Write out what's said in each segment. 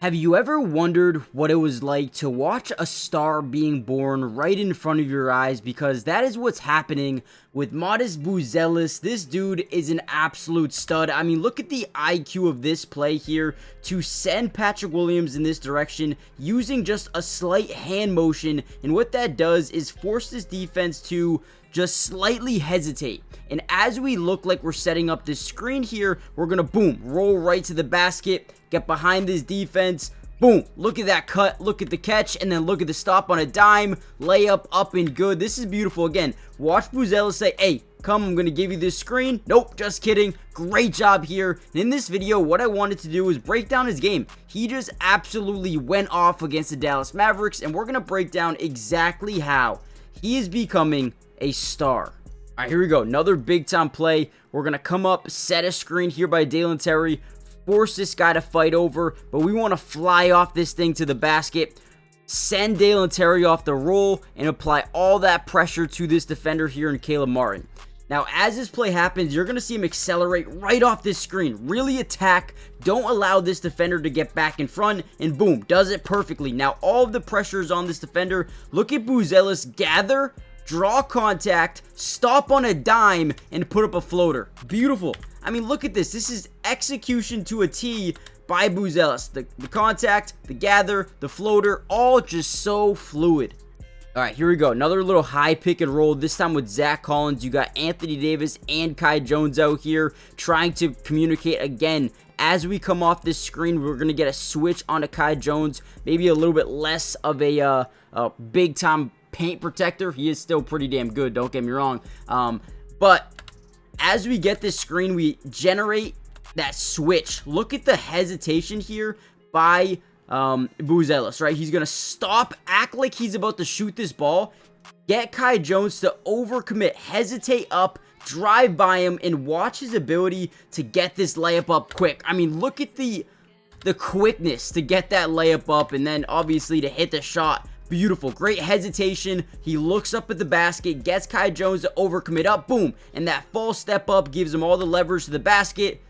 Have you ever wondered what it was like to watch a star being born right in front of your eyes? Because that is what's happening with Buzelis. This dude is an absolute stud. I mean, look at the IQ of this play here to send Patrick Williams in this direction using just a slight hand motion. And what that does is force this defense to just slightly hesitate. And as we look like we're setting up this screen here, we're gonna boom, roll right to the basket, get behind this defense, boom, look at that cut, look at the catch, and then look at the stop on a dime, layup up and good. This is beautiful. Again, watch Buzelis say, hey, come, I'm gonna give you this screen. Nope, just kidding. Great job here. And in this video, what I wanted to do was break down his game. He just absolutely went off against the Dallas Mavericks, and we're gonna break down exactly how he is becoming a star. All right, here we go. Another big time play. We're going to come up, set a screen here by Dalen Terry, force this guy to fight over, but we want to fly off this thing to the basket, send Dalen Terry off the roll, and apply all that pressure to this defender here in Caleb Martin. Now, as this play happens, you're going to see him accelerate right off this screen. Really attack. Don't allow this defender to get back in front. And boom, does it perfectly. Now, all of the pressure is on this defender. Look at Buzelis gather, draw contact, stop on a dime, and put up a floater. Beautiful. I mean, look at this. This is execution to a T by Buzelis. The contact, the gather, the floater, all just so fluid. All right, here we go. Another little high pick and roll, this time with Zach Collins. You got Anthony Davis and Kai Jones out here trying to communicate again. As we come off this screen, we're going to get a switch onto Kai Jones. Maybe a little bit less of a big-time paint protector. He is still pretty damn good, don't get me wrong. But as we get this screen, we generate that switch. Look at the hesitation here by Buzelis, right? He's going to stop, act like he's about to shoot this ball, get Kai Jones to overcommit, hesitate up, drive by him, and watch his ability to get this layup up quick. I mean, look at the quickness to get that layup up and then obviously to hit the shot. Beautiful. Great hesitation. He looks up at the basket, gets Kai Jones to overcommit up, boom, and that false step up gives him all the leverage to the basket.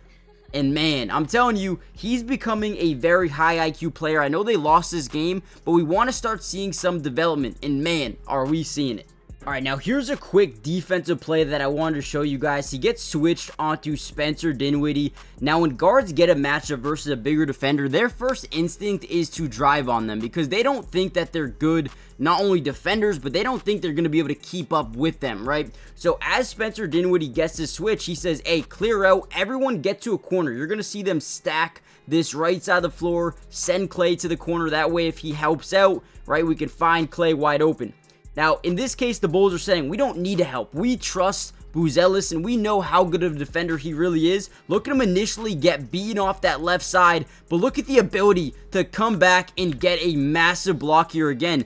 And man, I'm telling you, he's becoming a very high IQ player. I know they lost this game, but we want to start seeing some development, and man, are we seeing it. All right, now here's a quick defensive play that I wanted to show you guys. He gets switched onto Spencer Dinwiddie. Now, when guards get a matchup versus a bigger defender, their first instinct is to drive on them because they don't think that they're good, not only defenders, but they don't think they're going to be able to keep up with them, right? So as Spencer Dinwiddie gets this switch, he says, hey, clear out. Everyone get to a corner. You're going to see them stack this right side of the floor, send Clay to the corner. That way, if he helps out, right, we can find Clay wide open. Now, in this case, the Bulls are saying, we don't need to help. We trust Buzelis, and we know how good of a defender he really is. Look at him initially get beaten off that left side, but look at the ability to come back and get a massive block here again.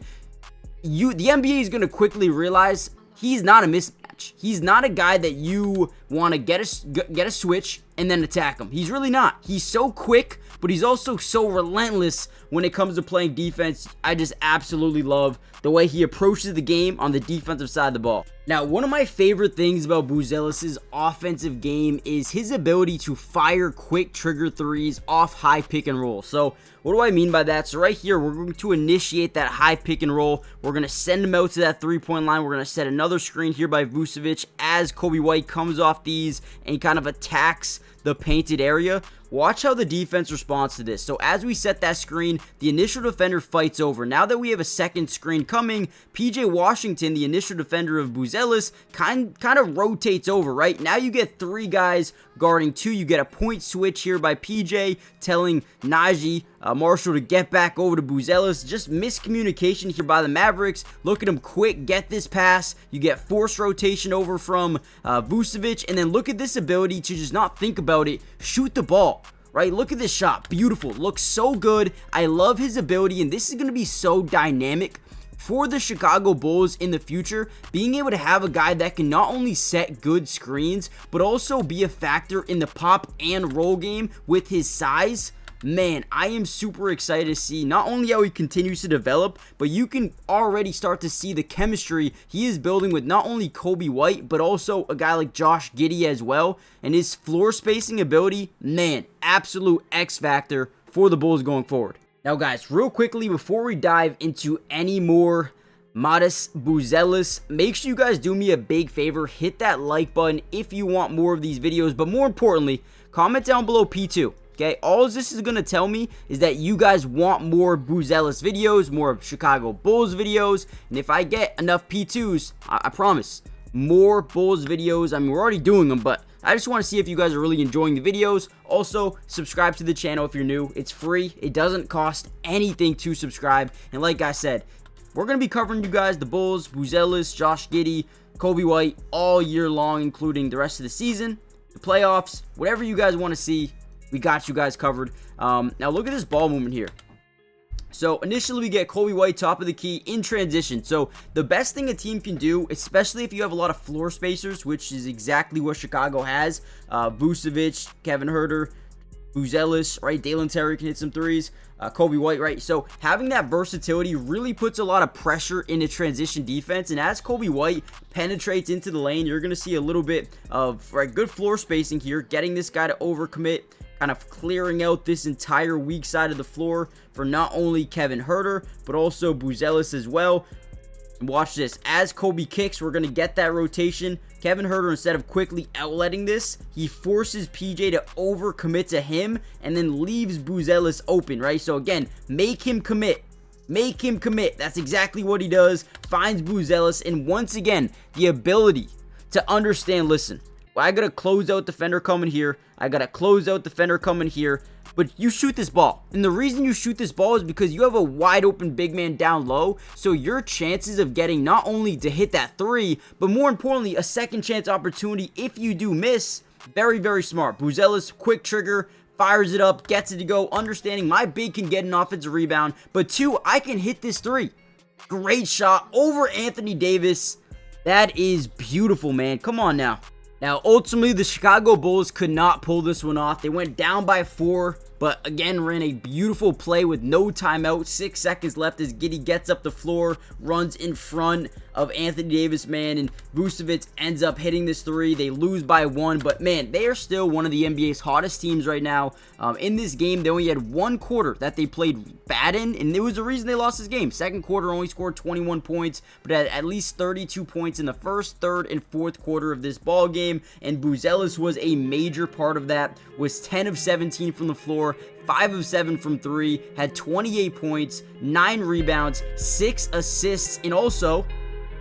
The NBA is going to quickly realize he's not a mismatch. He's not a guy that you want to get a switch and then attack him. He's really not. He's so quick, but he's also so relentless when it comes to playing defense. I just absolutely love the way he approaches the game on the defensive side of the ball. Now, one of my favorite things about Buzelis' offensive game is his ability to fire quick trigger threes off high pick and roll. So, what do I mean by that? So, right here, we're going to initiate that high pick and roll. We're going to send him out to that three-point line. We're going to set another screen here by Vucevic as Kobe White comes off these and kind of attacks the painted area. Watch how the defense responds to this. So as we set that screen, the initial defender fights over. Now that we have a second screen coming, PJ Washington, the initial defender of Buzelis, kind of rotates over, right? Now you get three guys guarding two. You get a point switch here by PJ telling Najee Marshall to get back over to Buzelis. Just miscommunication here by the Mavericks. Look at him quick, get this pass. You get forced rotation over from Vucevic, and then look at this ability to just not think about it, shoot the ball. Right, look at this shot. Beautiful. Looks so good. I love his ability, and this is going to be so dynamic for the Chicago Bulls in the future. Being able to have a guy that can not only set good screens, but also be a factor in the pop and roll game with his size. Man, I am super excited to see not only how he continues to develop, but you can already start to see the chemistry he is building with not only Kobe White, but also a guy like Josh Giddey as well. And his floor spacing ability, man, absolute X factor for the Bulls going forward. Now, guys, real quickly, before we dive into any more Mavericks Buzelis, make sure you guys do me a big favor. Hit that like button if you want more of these videos. But more importantly, comment down below P2. Okay, all this is going to tell me is that you guys want more Buzelis videos, more Chicago Bulls videos. And if I get enough P2s, I promise, more Bulls videos. I mean, we're already doing them, but I just want to see if you guys are really enjoying the videos. Also, subscribe to the channel if you're new. It's free. It doesn't cost anything to subscribe. And like I said, we're going to be covering you guys, the Bulls, Buzelis, Josh Giddey, Kobe White, all year long, including the rest of the season, the playoffs, whatever you guys want to see. We got you guys covered. Now, look at this ball movement here. So, initially, we get Kobe White, top of the key, in transition. So, the best thing a team can do, especially if you have a lot of floor spacers, which is exactly what Chicago has. Vucevic, Kevin Huerter, Buzelis, right? Dalen Terry can hit some threes. Kobe White, right? So, having that versatility really puts a lot of pressure into transition defense. And as Kobe White penetrates into the lane, you're going to see a little bit of good floor spacing here, getting this guy to overcommit, kind of clearing out this entire weak side of the floor for not only Kevin Huerter, but also Buzelis as well. And watch this. As Kobe kicks, we're going to get that rotation. Kevin Huerter, instead of quickly outletting this, he forces PJ to overcommit to him and then leaves Buzelis open, right? So again, make him commit. Make him commit. That's exactly what he does. Finds Buzelis, and once again, the ability to understand, listen, I got a closeout defender coming here. I got a closeout defender coming here. But you shoot this ball. And the reason you shoot this ball is because you have a wide open big man down low. So your chances of getting not only to hit that three, but more importantly, a second chance opportunity if you do miss, very, very smart. Buzelis, quick trigger, fires it up, gets it to go, understanding my big can get an offensive rebound. But two, I can hit this three. Great shot over Anthony Davis. That is beautiful, man. Come on now. Now, ultimately, the Chicago Bulls could not pull this one off. They went down by 4, but again, ran a beautiful play with no timeout. 6 seconds left as Giddey gets up the floor, runs in front of Anthony Davis, man, and Vucevic ends up hitting this three. They lose by 1, but man, they are still one of the NBA's hottest teams right now. In this game, they only had 1 quarter that they played bad in, and there was a reason they lost this game. Second quarter only scored 21 points, but had at least 32 points in the first, third, and fourth quarter of this ball game, and Buzelis was a major part of that. Was 10 of 17 from the floor, 5 of 7 from 3, had 28 points, 9 rebounds, 6 assists, and also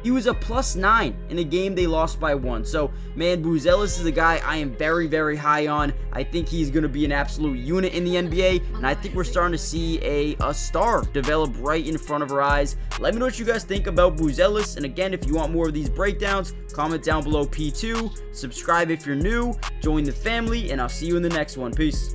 he was a +9 in a game they lost by 1. So, man, Buzelis is a guy I am very, very high on. I think he's going to be an absolute unit in the NBA, and I think we're starting to see a star develop right in front of our eyes. Let me know what you guys think about Buzelis, and again, if you want more of these breakdowns, comment down below P2, subscribe if you're new, join the family, and I'll see you in the next one. Peace.